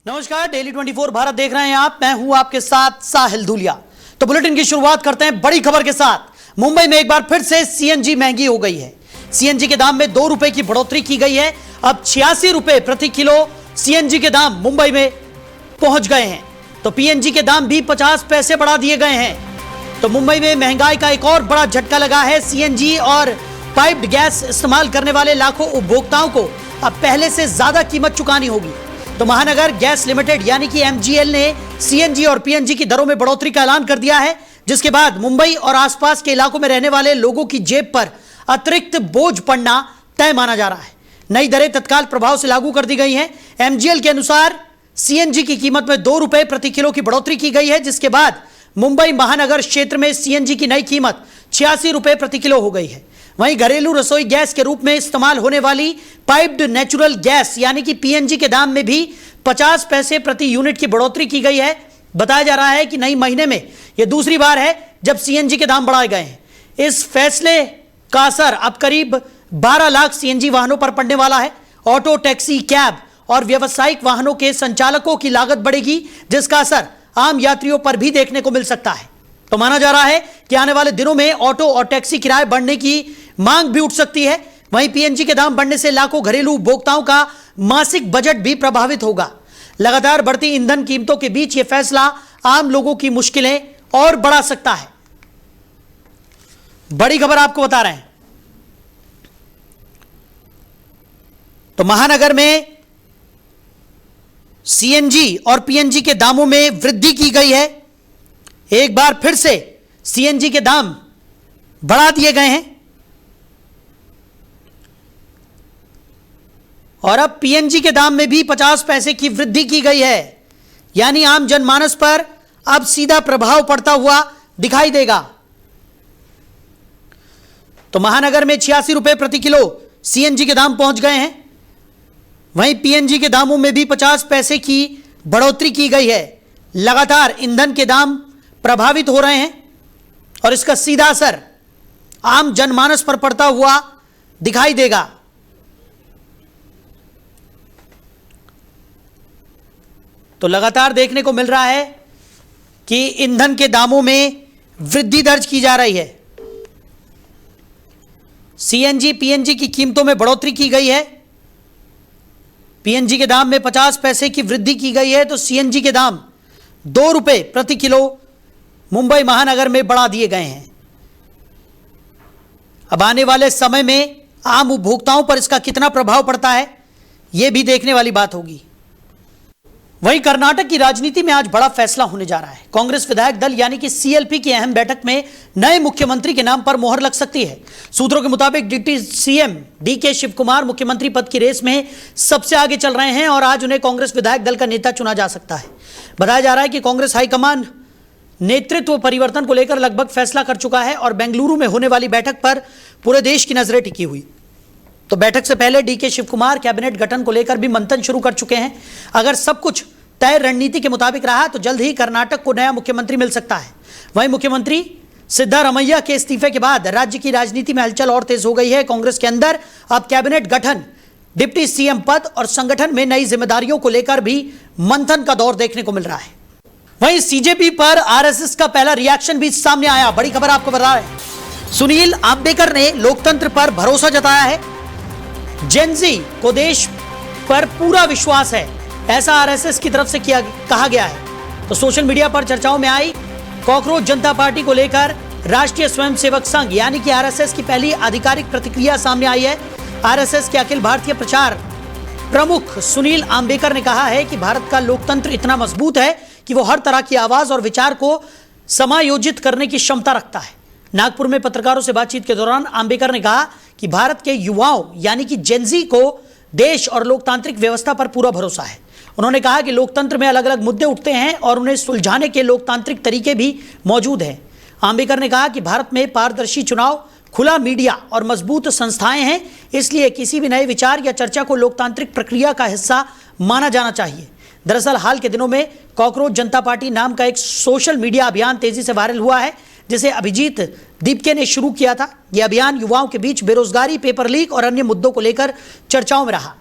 नमस्कार, डेली 24 भारत देख रहे हैं आप। मैं हूं आपके साथ साहिल धूलिया। तो बुलेटिन की शुरुआत करते हैं बड़ी खबर के साथ। मुंबई में एक बार फिर से सीएनजी महंगी हो गई है। सीएनजी के दाम में 2 रुपए की बढ़ोतरी की गई है। अब 86 रुपए प्रति किलो सीएनजी के दाम मुंबई में पहुंच गए हैं। तो पीएनजी के दाम भी 50 पैसे बढ़ा दिए गए हैं। तो मुंबई में महंगाई का एक और बड़ा झटका लगा है। सीएनजी और पाइप्ड गैस इस्तेमाल करने वाले लाखों उपभोक्ताओं को अब पहले से ज्यादा कीमत चुकानी होगी। तो महानगर गैस लिमिटेड यानी कि एमजीएल ने सीएनजी और पीएनजी की दरों में बढ़ोतरी का ऐलान कर दिया है, जिसके बाद मुंबई और आसपास के इलाकों में रहने वाले लोगों की जेब पर अतिरिक्त बोझ पड़ना तय माना जा रहा है। नई दरें तत्काल प्रभाव से लागू कर दी गई हैं। एमजीएल के अनुसार सीएनजी की कीमत में 2 रुपए प्रति किलो की बढ़ोतरी की गई है, जिसके बाद मुंबई महानगर क्षेत्र में सीएनजी की नई कीमत 86 रुपए प्रति किलो हो गई है। वहीं घरेलू रसोई गैस के रूप में इस्तेमाल होने वाली पाइप्ड नेचुरल गैस यानी कि पीएनजी के दाम में भी 50 पैसे प्रति यूनिट की बढ़ोतरी की गई है। बताया जा रहा है कि नई महीने में यह दूसरी बार है जब सीएनजी के दाम बढ़ाए गए हैं। इस फैसले का असर अब करीब 12 लाख सीएनजी वाहनों पर पड़ने वाला है। ऑटो, टैक्सी, कैब और व्यावसायिक वाहनों के संचालकों की लागत बढ़ेगी, जिसका असर आम यात्रियों पर भी देखने को मिल सकता है। तो माना जा रहा है कि आने वाले दिनों में ऑटो और टैक्सी किराए बढ़ने की मांग भी उठ सकती है। वहीं पीएनजी के दाम बढ़ने से लाखों घरेलू उपभोक्ताओं का मासिक बजट भी प्रभावित होगा। लगातार बढ़ती ईंधन कीमतों के बीच यह फैसला आम लोगों की मुश्किलें और बढ़ा सकता है। बड़ी खबर आपको बता रहे हैं। तो महानगर में सीएनजी और पीएनजी के दामों में वृद्धि की गई है। एक बार फिर से सीएनजी के दाम बढ़ा दिए गए हैं और अब पीएनजी के दाम में भी 50 पैसे की वृद्धि की गई है। यानी आम जनमानस पर अब सीधा प्रभाव पड़ता हुआ दिखाई देगा। तो महानगर में 86 रुपए प्रति किलो सीएनजी के दाम पहुंच गए हैं। वहीं पीएनजी के दामों में भी 50 पैसे की बढ़ोतरी की गई है। लगातार ईंधन के दाम प्रभावित हो रहे हैं और इसका सीधा असर आम जनमानस पर पड़ता हुआ दिखाई देगा। तो लगातार देखने को मिल रहा है कि ईंधन के दामों में वृद्धि दर्ज की जा रही है। सीएनजी, पीएनजी की कीमतों में बढ़ोतरी की गई है। पीएनजी के दाम में 50 पैसे की वृद्धि की गई है, तो सीएनजी के दाम 2 रुपए प्रति किलो मुंबई महानगर में बढ़ा दिए गए हैं। अब आने वाले समय में आम उपभोक्ताओं पर इसका कितना प्रभाव पड़ता है, यह भी देखने वाली बात होगी। वहीं कर्नाटक की राजनीति में आज बड़ा फैसला होने जा रहा है। कांग्रेस विधायक दल यानी कि सीएलपी की अहम बैठक में नए मुख्यमंत्री के नाम पर मोहर लग सकती है। सूत्रों के मुताबिक डिप्टी सीएम डीके शिव कुमार मुख्यमंत्री पद की रेस में सबसे आगे चल रहे हैं और आज उन्हें कांग्रेस विधायक दल का नेता चुना जा सकता है। बताया जा रहा है कि कांग्रेस हाईकमान नेतृत्व परिवर्तन को लेकर लगभग फैसला कर चुका है और बेंगलुरु में होने वाली बैठक पर पूरे देश की नजरें टिकी हुई। तो बैठक से पहले डीके शिव कुमार कैबिनेट गठन को लेकर भी मंथन शुरू कर चुके हैं। अगर सब कुछ तय रणनीति के मुताबिक रहा तो जल्द ही कर्नाटक को नया मुख्यमंत्री मिल सकता है। वहीं मुख्यमंत्री सिद्धारमैया के इस्तीफे के बाद राज्य की राजनीति में हलचल और तेज हो गई है। कांग्रेस के अंदर अब कैबिनेट गठन, डिप्टी सीएम पद और संगठन में नई जिम्मेदारियों को लेकर भी मंथन का दौर देखने को मिल रहा है। वहीं सीजेपी पर आरएसएस का पहला रिएक्शन भी सामने आया। बड़ी खबर आपको बता रहे हैं। सुनील आम्बेकर ने लोकतंत्र पर भरोसा जताया है। जेन ज़ी को देश पर पूरा विश्वास है, ऐसा आरएसएस की तरफ से कहा गया है। तो सोशल मीडिया पर चर्चाओं में आई कॉकरोच जनता पार्टी को लेकर राष्ट्रीय स्वयंसेवक संघ यानी कि आरएसएस की पहली आधिकारिक प्रतिक्रिया सामने आई है। आरएसएस के अखिल भारतीय प्रचार प्रमुख सुनील आम्बेकर ने कहा है कि भारत का लोकतंत्र इतना मजबूत है कि वो हर तरह की आवाज और विचार को समायोजित करने की क्षमता रखता है। नागपुर में पत्रकारों से बातचीत के दौरान आम्बेकर ने कहा कि भारत के युवाओं यानी कि जेन ज़ी को देश और लोकतांत्रिक व्यवस्था पर पूरा भरोसा है। उन्होंने कहा कि लोकतंत्र में अलग अलग मुद्दे उठते हैं और उन्हें सुलझाने के लोकतांत्रिक तरीके भी मौजूद हैं। आम्बेकर ने कहा कि भारत में पारदर्शी चुनाव, खुला मीडिया और मजबूत संस्थाएं हैं, इसलिए किसी भी नए विचार या चर्चा को लोकतांत्रिक प्रक्रिया का हिस्सा माना जाना चाहिए। दरअसल हाल के दिनों में कॉकरोच जनता पार्टी नाम का एक सोशल मीडिया अभियान तेजी से वायरल हुआ है, जिसे अभिजीत दीपके ने शुरू किया था। यह अभियान युवाओं के बीच बेरोजगारी, पेपर लीक और अन्य मुद्दों को लेकर चर्चाओं में रहा।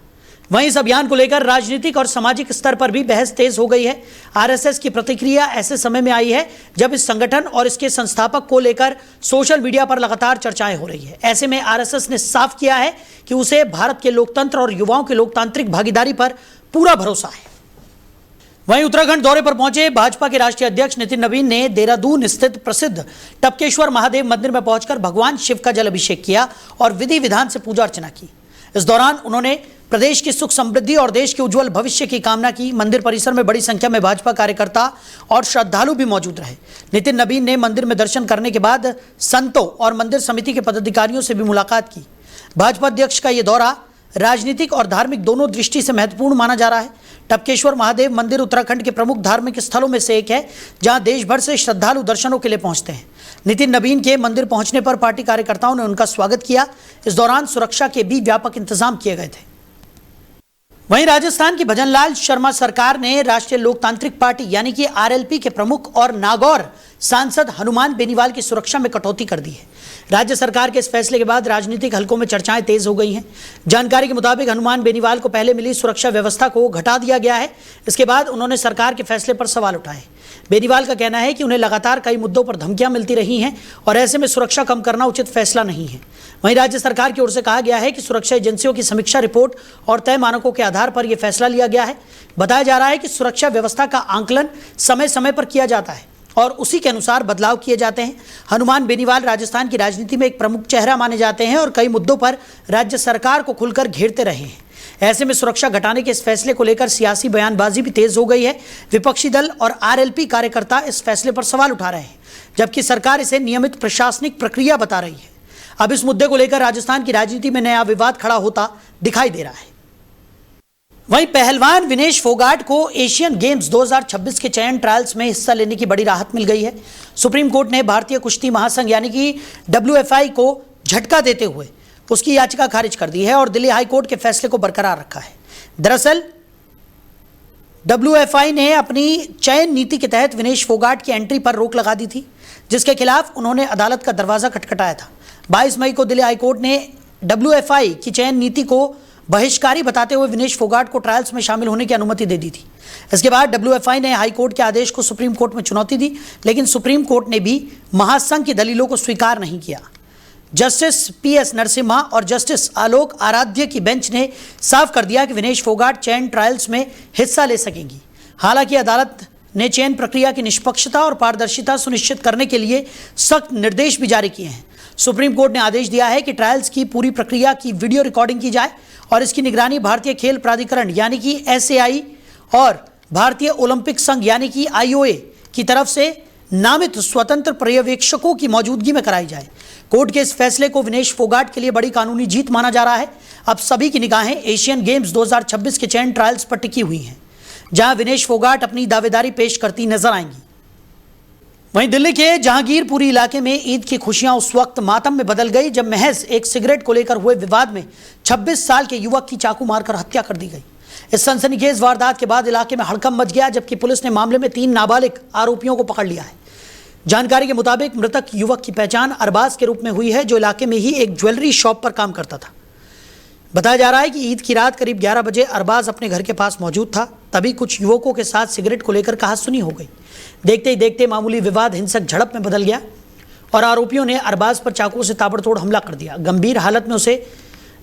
वहीं इस अभियान को लेकर राजनीतिक और सामाजिक स्तर पर भी बहस तेज हो गई है। आरएसएस की प्रतिक्रिया ऐसे समय में आई है जब इस संगठन और इसके संस्थापक को लेकर सोशल मीडिया पर लगातार चर्चाएं हो रही है। ऐसे में आरएसएस ने साफ किया है कि उसे भारत के लोकतंत्र और युवाओं की लोकतांत्रिक भागीदारी पर पूरा भरोसा है। वहीं उत्तराखंड दौरे पर पहुंचे भाजपा के राष्ट्रीय अध्यक्ष नितिन नवीन ने देहरादून स्थित प्रसिद्ध टपकेश्वर महादेव मंदिर में पहुंचकर भगवान शिव का जल अभिषेक किया और विधि विधान से पूजा अर्चना की। इस दौरान उन्होंने प्रदेश की सुख समृद्धि और देश के उज्जवल भविष्य की कामना की। मंदिर परिसर में बड़ी संख्या में भाजपा कार्यकर्ता और श्रद्धालु भी मौजूद रहे। नितिन नवीन ने मंदिर में दर्शन करने के बाद संतों और मंदिर समिति के पदाधिकारियों से भी मुलाकात की। भाजपा अध्यक्ष का यह दौरा राजनीतिक और धार्मिक दोनों दृष्टि से महत्वपूर्ण माना जा रहा है। टपकेश्वर महादेव मंदिर उत्तराखंड के प्रमुख धार्मिक स्थलों में से एक है, जहां देश भर से श्रद्धालु दर्शनों के लिए पहुंचते हैं। नितिन नवीन के मंदिर पहुंचने पर पार्टी कार्यकर्ताओं ने उनका स्वागत किया। इस दौरान सुरक्षा के भी व्यापक इंतजाम किए गए थे। वहीं राजस्थान की भजनलाल शर्मा सरकार ने राष्ट्रीय लोकतांत्रिक पार्टी यानी कि आरएलपी के प्रमुख और नागौर सांसद हनुमान बेनीवाल की सुरक्षा में कटौती कर दी है। राज्य सरकार के इस फैसले के बाद राजनीतिक हलकों में चर्चाएं तेज हो गई हैं। जानकारी के मुताबिक हनुमान बेनीवाल को पहले मिली सुरक्षा व्यवस्था को घटा दिया गया है। इसके बाद उन्होंने सरकार के फैसले पर सवाल उठाए। बेनीवाल का कहना है कि उन्हें लगातार कई मुद्दों पर धमकियां मिलती रही हैं और ऐसे में सुरक्षा कम करना उचित फैसला नहीं है। वहीं राज्य सरकार की ओर से कहा गया है कि सुरक्षा एजेंसियों की समीक्षा रिपोर्ट और तय मानकों के आधार पर यह फैसला लिया गया है। बताया जा रहा है कि सुरक्षा व्यवस्था का आंकलन समय समय पर किया जाता है और उसी के अनुसार बदलाव किए जाते हैं। हनुमान बेनीवाल राजस्थान की राजनीति में एक प्रमुख चेहरा माने जाते हैं और कई मुद्दों पर राज्य सरकार को खुलकर घेरते रहे हैं। ऐसे में सुरक्षा घटाने के इस फैसले को लेकर सियासी बयानबाजी भी तेज हो गई है। विपक्षी दल और आरएलपी कार्यकर्ता इस फैसले पर सवाल उठा रहे हैं, जबकि सरकार इसे नियमित प्रशासनिक प्रक्रिया बता रही है। अब इस मुद्दे को लेकर राजस्थान की राजनीति में नया विवाद खड़ा होता दिखाई दे रहा है। वहीं पहलवान विनेश फोगाट को एशियन गेम्स 2026 के चयन ट्रायल्स में हिस्सा लेने की बड़ी राहत मिल गई है। सुप्रीम कोर्ट ने भारतीय कुश्ती महासंघ यानी कि WFI को झटका देते हुए उसकी याचिका खारिज कर दी है और दिल्ली हाई कोर्ट के फैसले को बरकरार रखा है। दरअसल WFI ने अपनी चयन नीति के तहत विनेश फोगाट की एंट्री पर रोक लगा दी थी, जिसके खिलाफ उन्होंने अदालत का दरवाजा खटखटाया था। 22 मई को दिल्ली हाई कोर्ट ने WFI की चयन नीति को बहिष्कारी बताते हुए विनेश फोगाट को ट्रायल्स में शामिल होने की अनुमति दे दी थी। इसके बाद WFI ने हाई कोर्ट के आदेश को सुप्रीम कोर्ट में चुनौती दी, लेकिन सुप्रीम कोर्ट ने भी महासंघ की दलीलों को स्वीकार नहीं किया। जस्टिस PS नरसिम्हा और जस्टिस आलोक आराध्य की बेंच ने साफ कर दिया कि विनेश फोगाट चयन ट्रायल्स में हिस्सा ले सकेंगी। हालांकि अदालत ने चयन प्रक्रिया की निष्पक्षता और पारदर्शिता सुनिश्चित करने के लिए सख्त निर्देश भी जारी किए हैं। सुप्रीम कोर्ट ने आदेश दिया है कि ट्रायल्स की पूरी प्रक्रिया की वीडियो रिकॉर्डिंग की जाए और इसकी निगरानी भारतीय खेल प्राधिकरण यानी कि SAI और भारतीय ओलंपिक संघ यानी कि IOA की तरफ से नामित स्वतंत्र पर्यवेक्षकों की मौजूदगी में कराई जाए। कोर्ट के इस फैसले को विनेश फोगाट के लिए बड़ी कानूनी जीत माना जा रहा है। अब सभी की निगाहें एशियन गेम्स 2026 के चयन ट्रायल्स पर टिकी हुई हैं, जहां विनेश फोगाट अपनी दावेदारी पेश करती नजर आएंगी। वहीं दिल्ली के जहांगीरपुरी इलाके में ईद की खुशियां उस वक्त मातम में बदल गई जब महज एक सिगरेट को लेकर हुए विवाद में 26 साल के युवक की चाकू मारकर हत्या कर दी गई। इस सनसनीखेज वारदात के बाद इलाके में हड़कंप मच गया, जबकि पुलिस ने मामले में 3 नाबालिग आरोपियों को पकड़ लिया है। जानकारी के मुताबिक मृतक युवक की पहचान अरबाज के रूप में हुई है, जो इलाके में ही एक ज्वेलरी शॉप पर काम करता था। बताया जा रहा है कि ईद की रात करीब 11 बजे अरबाज अपने घर के पास मौजूद था, तभी कुछ युवकों के साथ सिगरेट को लेकर कहासुनी हो गई। देखते ही देखते मामूली विवाद हिंसक झड़प में बदल गया और आरोपियों ने अरबाज पर चाकू से ताबड़तोड़ हमला कर दिया। गंभीर हालत में उसे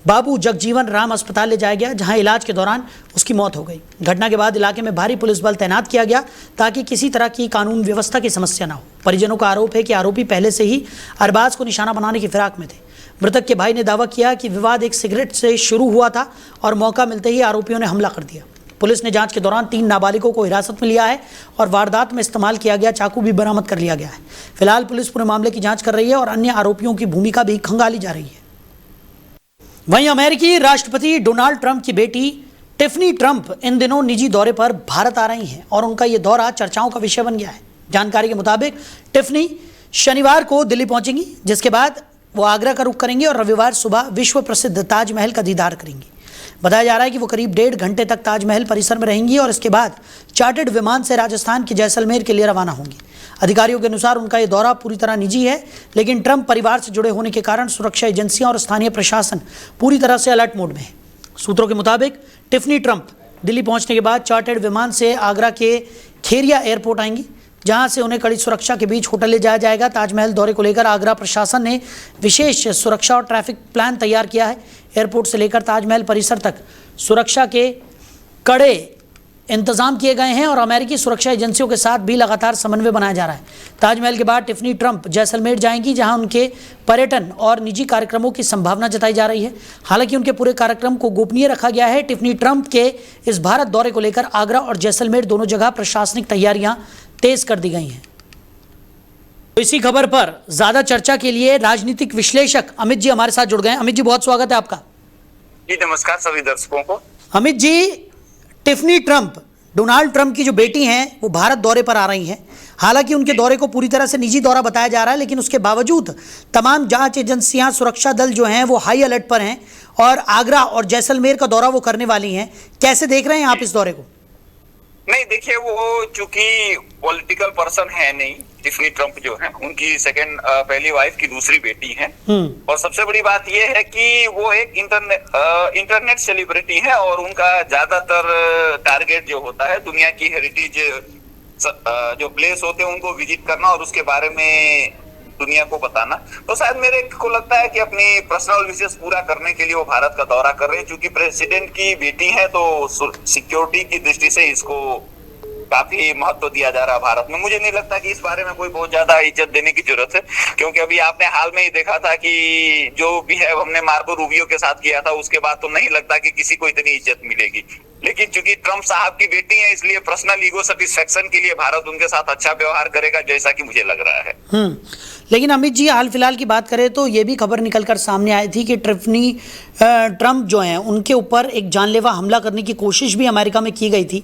बाबू जगजीवन राम अस्पताल ले जाया गया, जहां इलाज के दौरान उसकी मौत हो गई। घटना के बाद इलाके में भारी पुलिस बल तैनात किया गया ताकि किसी तरह की कानून व्यवस्था की समस्या न हो। परिजनों का आरोप है कि आरोपी पहले से ही अरबाज को निशाना बनाने की फिराक में थे। मृतक के भाई ने दावा किया कि विवाद एक सिगरेट से शुरू हुआ था और मौका मिलते ही आरोपियों ने हमला कर दिया। पुलिस ने जांच के दौरान 3 नाबालिगों को हिरासत में लिया है और वारदात में इस्तेमाल किया गया चाकू भी बरामद कर लिया गया है। फिलहाल पुलिस पूरे मामले की जांच कर रही है और अन्य आरोपियों की भूमिका भी खंगाली जा रही है। वहीं अमेरिकी राष्ट्रपति डोनाल्ड ट्रंप की बेटी टिफनी ट्रंप इन दिनों निजी दौरे पर भारत आ रही हैं और उनका यह दौरा चर्चाओं का विषय बन गया है। जानकारी के मुताबिक टिफनी शनिवार को दिल्ली पहुंचेंगी, जिसके बाद वो आगरा का रुख करेंगी और रविवार सुबह विश्व प्रसिद्ध ताजमहल का दीदार करेंगी। बताया जा रहा है कि वो करीब 1.5 घंटे तक ताजमहल परिसर में रहेंगी और इसके बाद चार्टर्ड विमान से राजस्थान के जैसलमेर के लिए रवाना होंगी। अधिकारियों के अनुसार उनका ये दौरा पूरी तरह निजी है, लेकिन ट्रंप परिवार से जुड़े होने के कारण सुरक्षा एजेंसियां और स्थानीय प्रशासन पूरी तरह से अलर्ट मोड में है। सूत्रों के मुताबिक टिफनी ट्रंप दिल्ली पहुंचने के बाद चार्टर्ड विमान से आगरा के खेरिया एयरपोर्ट आएंगी, जहां से उन्हें कड़ी सुरक्षा के बीच होटल ले जाया जाएगा। ताजमहल दौरे को लेकर आगरा प्रशासन ने विशेष सुरक्षा और ट्रैफिक प्लान तैयार किया है। एयरपोर्ट से लेकर ताजमहल परिसर तक सुरक्षा के कड़े इंतजाम किए गए हैं और अमेरिकी सुरक्षा एजेंसियों के साथ भी लगातार समन्वय बनाया जा रहा है। ताजमहल के बाद टिफनी ट्रंप जैसलमेर जाएंगी, जहां उनके पर्यटन और निजी कार्यक्रमों की संभावना जताई जा रही है। हालांकि उनके पूरे कार्यक्रम को गोपनीय रखा गया है। टिफनी ट्रंप के इस भारत दौरे को लेकर आगरा और जैसलमेर दोनों जगह प्रशासनिक तैयारियां तेज कर दी गई हैं। तो इसी खबर पर ज्यादा चर्चा के लिए राजनीतिक विश्लेषक अमित जी हमारे साथ जुड़ गए हैं। अमित जी, बहुत स्वागत है आपका। जी नमस्कार सभी दर्शकों को। Amit ji, Tiffany Trump, Donald Trump की जो बेटी हैं, वो भारत दौरे पर आ रही हैं। हालांकि उनके दौरे को पूरी तरह से निजी दौरा बताया जा रहा है, लेकिन उसके बावजूद तमाम जांच एजेंसियां, सुरक्षा दल जो हैं वो हाई अलर्ट पर हैं और आगरा और जैसलमेर का दौरा वो करने वाली हैं। कैसे देख रहे हैं आप इस दौरे को? नहीं देखिए, वो चूंकि पॉलिटिकल पर्सन है नहीं, टिफनी ट्रंप जो है उनकी पहली वाइफ की दूसरी बेटी है। और सबसे बड़ी बात यह है कि वो एक इंटरनेट सेलिब्रिटी है और उनका ज्यादातर टारगेट जो होता है दुनिया की हेरिटेज जो प्लेस होते हैं उनको विजिट करना और उसके बारे में दुनिया को बताना। तो शायद मेरे को लगता है कि अपनी पर्सनल विशेष पूरा करने के लिए वो भारत का दौरा कर रहे हैं। चूंकि प्रेसिडेंट की बेटी है तो सिक्योरिटी की दृष्टि से इसको काफी महत्व दिया जा रहा है भारत में। मुझे नहीं लगता कि इस बारे में कोई बहुत ज्यादा इज्जत देने की जरूरत है, क्योंकि अभी आपने हाल में ही देखा था कि जो बिहेव हमने मार्को रूबियो के साथ किया था, उसके बाद तो नहीं लगता कि किसी को इतनी इज्जत मिलेगी। लेकिन चूंकि ट्रंप साहब की बेटी है, इसलिए पर्सनल ईगो सेटिस्फेक्शन के लिए भारत उनके साथ अच्छा व्यवहार करेगा, जैसा कि मुझे लग रहा है। लेकिन अमित जी, हाल फिलहाल की बात करें तो ये भी खबर निकलकर सामने आई थी कि टिफनी ट्रंप जो हैं उनके ऊपर एक जानलेवा हमला करने की कोशिश भी अमेरिका में की गई थी।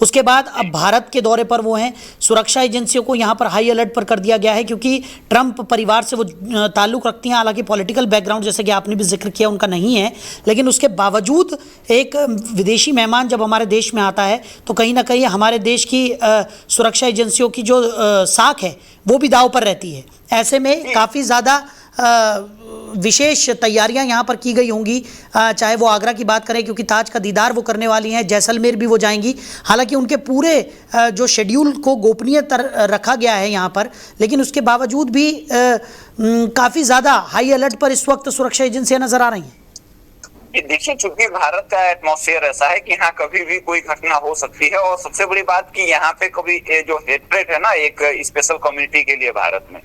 उसके बाद अब भारत के दौरे पर वो हैं। सुरक्षा एजेंसियों को यहाँ पर हाई अलर्ट पर कर दिया गया है, क्योंकि ट्रंप परिवार से वो ताल्लुक़ रखती हैं। हालांकि पॉलिटिकल बैकग्राउंड, जैसे कि आपने भी जिक्र किया, उनका नहीं है, लेकिन उसके बावजूद एक विदेशी मेहमान जब हमारे देश में आता है तो कहीं ना कहीं हमारे देश की सुरक्षा एजेंसियों की जो साख है वो भी दांव पर रहती है। ऐसे में काफ़ी ज़्यादा विशेष तैयारियां यहाँ पर की गई होंगी, चाहे वो आगरा की बात करें, क्योंकि ताज का दीदार वो करने वाली हैं, जैसलमेर भी वो जाएंगी। हालांकि उनके पूरे जो शेड्यूल को गोपनीय रखा गया है यहाँ पर, लेकिन उसके बावजूद भी काफ़ी ज़्यादा हाई अलर्ट पर इस वक्त सुरक्षा एजेंसियां नजर आ रही हैं। देखिए, चूंकि भारत का एटमॉस्फेयर ऐसा है कि यहाँ कभी भी कोई घटना हो सकती है। और सबसे बड़ी बात कि यहाँ पे कभी जो हेट्रेट है ना एक स्पेशल कम्युनिटी के लिए भारत में,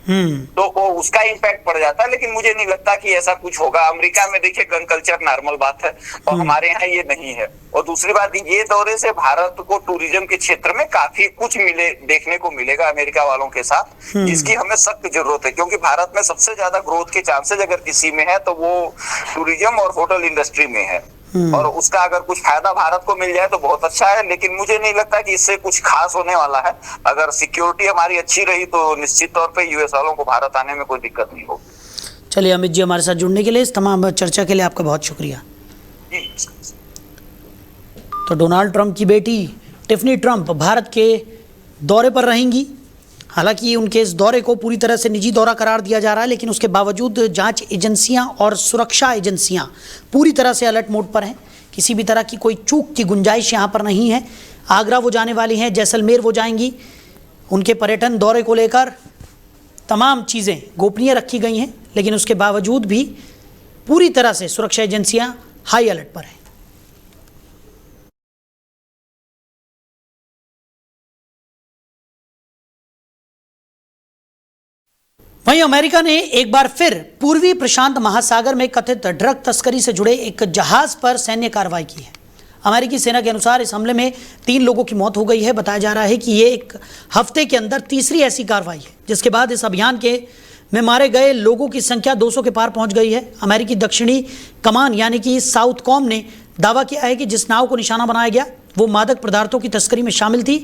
तो वो उसका इम्पैक्ट पड़ जाता है। लेकिन मुझे नहीं लगता कि ऐसा कुछ होगा। अमेरिका में देखिए गन कल्चर नॉर्मल बात है और हमारे यहाँ ये नहीं है। और दूसरी बात, ये दौरे से भारत को टूरिज्म के क्षेत्र में काफी कुछ देखने को मिलेगा अमेरिका वालों के साथ, जिसकी हमें सख्त जरूरत है। क्योंकि भारत में सबसे ज्यादा ग्रोथ के चांसेस अगर किसी में है तो वो टूरिज्म और होटल इंडस्ट्री में है। और उसका अगर कुछ फायदा भारत को मिल जाए तो बहुत अच्छा है। लेकिन मुझे नहीं लगता कि इससे कुछ खास होने वाला है। अगर सिक्योरिटी हमारी अच्छी रही तो निश्चित तौर पे यूएस वालों को भारत आने में कोई दिक्कत नहीं होगी। चलिए अमित जी, हमारे साथ जुड़ने के लिए, इस तमाम चर्चा के लिए आपका बहुत शुक्रिया। तो डोनाल्ड ट्रंप की बेटी टिफनी ट्रंप भारत के दौरे पर रहेंगी। हालांकि उनके इस दौरे को पूरी तरह से निजी दौरा करार दिया जा रहा है, लेकिन उसके बावजूद जांच एजेंसियां और सुरक्षा एजेंसियां पूरी तरह से अलर्ट मोड पर हैं। किसी भी तरह की कोई चूक की गुंजाइश यहां पर नहीं है। आगरा वो जाने वाली हैं, जैसलमेर वो जाएंगी। उनके पर्यटन दौरे को लेकर तमाम चीज़ें गोपनीय रखी गई हैं, लेकिन उसके बावजूद भी पूरी तरह से सुरक्षा एजेंसियां हाई अलर्ट पर हैं। वहीं अमेरिका ने एक बार फिर पूर्वी प्रशांत महासागर में कथित ड्रग तस्करी से जुड़े एक जहाज पर सैन्य कार्रवाई की है। अमेरिकी सेना के अनुसार इस हमले में 3 लोगों की मौत हो गई है। बताया जा रहा है कि ये एक हफ्ते के अंदर तीसरी ऐसी कार्रवाई है, जिसके बाद इस अभियान में मारे गए लोगों की संख्या 200 के पार पहुंच गई है। अमेरिकी दक्षिणी कमान यानी कि साउथ कॉम ने दावा किया है कि जिस नाव को निशाना बनाया गया वो मादक पदार्थों की तस्करी में शामिल थी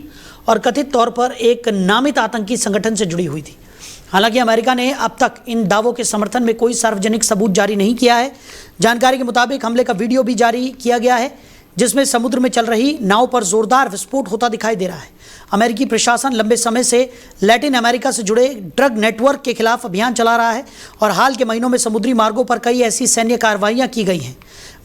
और कथित तौर पर एक नामित आतंकी संगठन से जुड़ी हुई थी। हालांकि अमेरिका ने अब तक इन दावों के समर्थन में कोई सार्वजनिक सबूत जारी नहीं किया है। जानकारी के मुताबिक हमले का वीडियो भी जारी किया गया है, जिसमें समुद्र में चल रही नाव पर जोरदार विस्फोट होता दिखाई दे रहा है। अमेरिकी प्रशासन लंबे समय से लैटिन अमेरिका से जुड़े ड्रग नेटवर्क के खिलाफ अभियान चला रहा है और हाल के महीनों में समुद्री मार्गों पर कई ऐसी सैन्य कार्रवाइयां की गई हैं।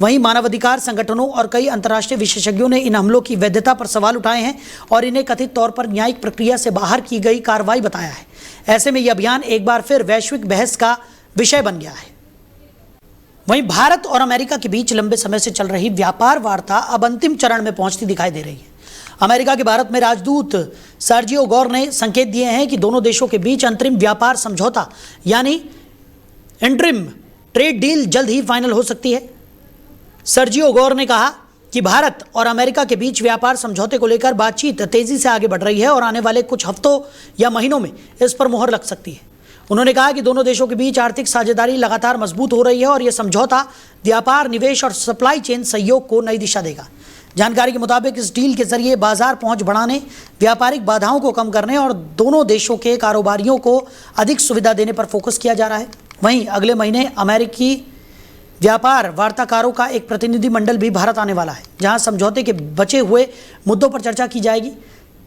वहीं मानवाधिकार संगठनों और कई अंतर्राष्ट्रीय विशेषज्ञों ने इन हमलों की वैधता पर सवाल उठाए हैं और इन्हें कथित तौर पर न्यायिक प्रक्रिया से बाहर की गई कार्रवाई बताया है। ऐसे में यह अभियान एक बार फिर वैश्विक बहस का विषय बन गया है। वहीं भारत और अमेरिका के बीच लंबे समय से चल रही व्यापार वार्ता अब अंतिम चरण में पहुंचती दिखाई दे रही है। अमेरिका के भारत में राजदूत सर्जियो गौर ने संकेत दिए हैं कि दोनों देशों के बीच अंतरिम व्यापार समझौता यानी इंटरिम ट्रेड डील जल्द ही फाइनल हो सकती है। सर्जियो गौर ने कहा कि भारत और अमेरिका के बीच व्यापार समझौते को लेकर बातचीत तेजी से आगे बढ़ रही है और आने वाले कुछ हफ्तों या महीनों में इस पर मुहर लग सकती है। उन्होंने कहा कि दोनों देशों के बीच आर्थिक साझेदारी लगातार मजबूत हो रही है और यह समझौता व्यापार, निवेश और सप्लाई चेन सहयोग को नई दिशा देगा। जानकारी के मुताबिक इस डील के जरिए बाजार पहुंच बढ़ाने, व्यापारिक बाधाओं को कम करने और दोनों देशों के कारोबारियों को अधिक सुविधा देने पर फोकस किया जा रहा है। वहीं अगले महीने अमेरिकी व्यापार वार्ताकारों का एक प्रतिनिधि मंडल भी भारत आने वाला है, जहां समझौते के बचे हुए मुद्दों पर चर्चा की जाएगी।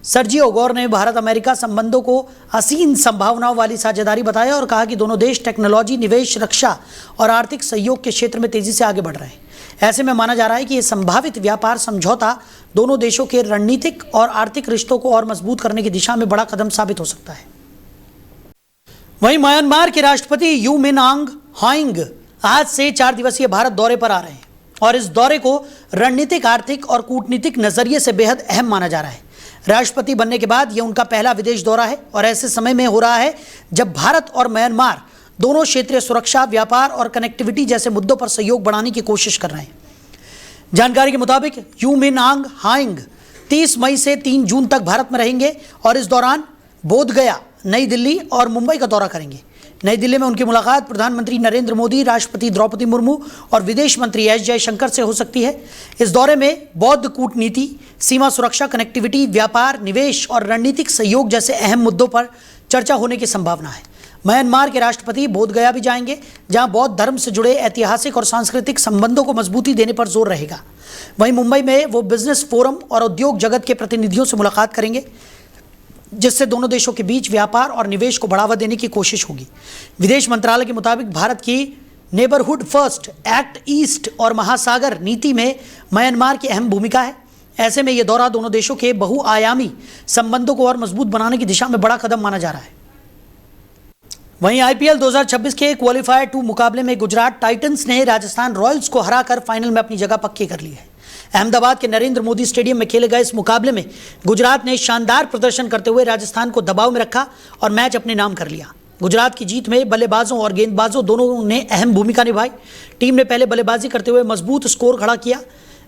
सर्जियो गौर ने भारत अमेरिका संबंधों को असीम संभावनाओं वाली साझेदारी बताया और कहा कि दोनों देश टेक्नोलॉजी, निवेश, रक्षा और आर्थिक सहयोग के क्षेत्र में तेजी से आगे बढ़ रहे हैं। ऐसे में माना जा रहा है कि यह संभावित व्यापार समझौता दोनों देशों के रणनीतिक और आर्थिक रिश्तों को और मजबूत करने की दिशा में बड़ा कदम साबित हो सकता है। वहीं म्यांमार के राष्ट्रपति यू मिन आंग ह्वांग आज से 4 दिवसीय भारत दौरे पर आ रहे हैं और इस दौरे को रणनीतिक, आर्थिक और कूटनीतिक नजरिए से बेहद अहम माना जा रहा है। राष्ट्रपति बनने के बाद यह उनका पहला विदेश दौरा है और ऐसे समय में हो रहा है जब भारत और म्यांमार दोनों क्षेत्रीय सुरक्षा, व्यापार और कनेक्टिविटी जैसे मुद्दों पर सहयोग बढ़ाने की कोशिश कर रहे हैं। जानकारी के मुताबिक यू मिन आंग ह्वांग 30 मई से 3 जून तक भारत में रहेंगे और इस दौरान बोधगया, नई दिल्ली और मुंबई का दौरा करेंगे। नई दिल्ली में उनकी मुलाकात प्रधानमंत्री नरेंद्र मोदी, राष्ट्रपति द्रौपदी मुर्मू और विदेश मंत्री एस जयशंकर से हो सकती है। इस दौरे में बौद्ध कूटनीति, सीमा सुरक्षा, कनेक्टिविटी, व्यापार, निवेश और रणनीतिक सहयोग जैसे अहम मुद्दों पर चर्चा होने की संभावना है। म्यांमार के राष्ट्रपति बोधगया भी जाएंगे, जहां बौद्ध धर्म से जुड़े ऐतिहासिक और सांस्कृतिक संबंधों को मजबूती देने पर जोर रहेगा। वहीं मुंबई में वो बिजनेस फोरम और उद्योग जगत के प्रतिनिधियों से मुलाकात करेंगे, जिससे दोनों देशों के बीच व्यापार और निवेश को बढ़ावा देने की कोशिश होगी। विदेश मंत्रालय के मुताबिक भारत की नेबरहुड फर्स्ट, एक्ट ईस्ट और महासागर नीति में म्यांमार की अहम भूमिका है। ऐसे में यह दौरा दोनों देशों के बहुआयामी संबंधों को और मजबूत बनाने की दिशा में बड़ा कदम माना जा रहा है। वहीं आईपीएल 2026 के क्वालीफायर 2 मुकाबले में गुजरात टाइटंस ने राजस्थान रॉयल्स को हराकर फाइनल में अपनी जगह पक्की कर ली है। अहमदाबाद के नरेंद्र मोदी स्टेडियम में खेले गए इस मुकाबले में गुजरात ने शानदार प्रदर्शन करते हुए राजस्थान को दबाव में रखा और मैच अपने नाम कर लिया। गुजरात की जीत में बल्लेबाजों और गेंदबाजों दोनों ने अहम भूमिका निभाई। टीम ने पहले बल्लेबाजी करते हुए मजबूत स्कोर खड़ा किया,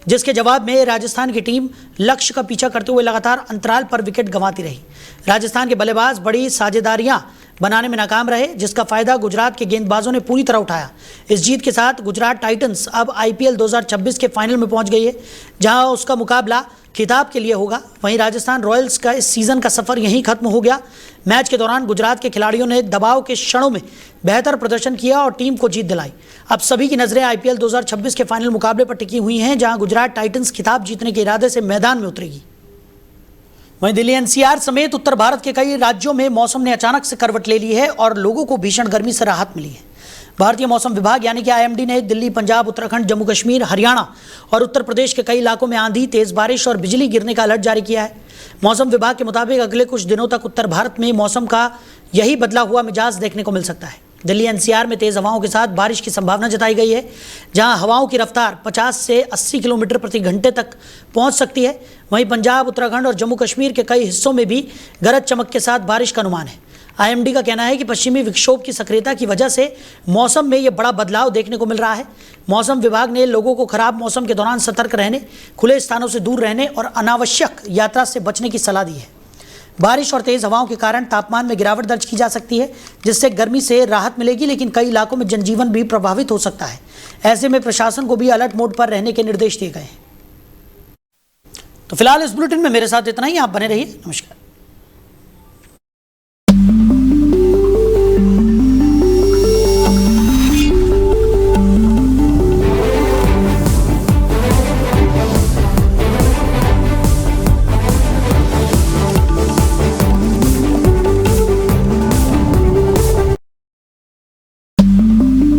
जिसके जवाब में राजस्थान की टीम लक्ष्य का पीछा करते हुए लगातार अंतराल पर विकेट गंवाती रही। राजस्थान के बल्लेबाज बड़ी साझेदारियां बनाने में नाकाम रहे, जिसका फायदा गुजरात के गेंदबाजों ने पूरी तरह उठाया। इस जीत के साथ गुजरात टाइटंस अब आईपीएल 2026 के फाइनल में पहुंच गई है, जहां उसका मुकाबला खिताब के लिए होगा। वहीं राजस्थान रॉयल्स का इस सीजन का सफर यहीं खत्म हो गया। मैच के दौरान गुजरात के खिलाड़ियों ने दबाव के क्षणों में बेहतर प्रदर्शन किया और टीम को जीत दिलाई। अब सभी की नजरें आईपीएल 2026 के फाइनल मुकाबले पर टिकी हुई हैं, जहां गुजरात टाइटंस खिताब जीतने के इरादे से मैदान में उतरेगी। वहीं दिल्ली एनसीआर समेत उत्तर भारत के कई राज्यों में मौसम ने अचानक से करवट ले ली है और लोगों को भीषण गर्मी से राहत मिली है। भारतीय मौसम विभाग यानी कि आईएमडी ने दिल्ली, पंजाब, उत्तराखंड, जम्मू कश्मीर, हरियाणा और उत्तर प्रदेश के कई इलाकों में आंधी, तेज बारिश और बिजली गिरने का अलर्ट जारी किया है। मौसम विभाग के मुताबिक अगले कुछ दिनों तक उत्तर भारत में मौसम का यही बदला हुआ मिजाज देखने को मिल सकता है। दिल्ली एनसीआर में तेज हवाओं के साथ बारिश की संभावना जताई गई है, जहां हवाओं की रफ्तार 50 से 80 किलोमीटर प्रति घंटे तक पहुंच सकती है। वहीं पंजाब, उत्तराखंड और जम्मू कश्मीर के कई हिस्सों में भी गरज चमक के साथ बारिश का अनुमान है। आईएमडी का कहना है कि पश्चिमी विक्षोभ की सक्रियता की वजह से मौसम में यह बड़ा बदलाव देखने को मिल रहा है। मौसम विभाग ने लोगों को खराब मौसम के दौरान सतर्क रहने, खुले स्थानों से दूर रहने और अनावश्यक यात्रा से बचने की सलाह दी है। बारिश और तेज हवाओं के कारण तापमान में गिरावट दर्ज की जा सकती है, जिससे गर्मी से राहत मिलेगी, लेकिन कई इलाकों में जनजीवन भी प्रभावित हो सकता है। ऐसे में प्रशासन को भी अलर्ट मोड पर रहने के निर्देश दिए गए हैं। तो फिलहाल इस बुलेटिन में मेरे साथ इतना ही। आप बने रहिए। नमस्कार।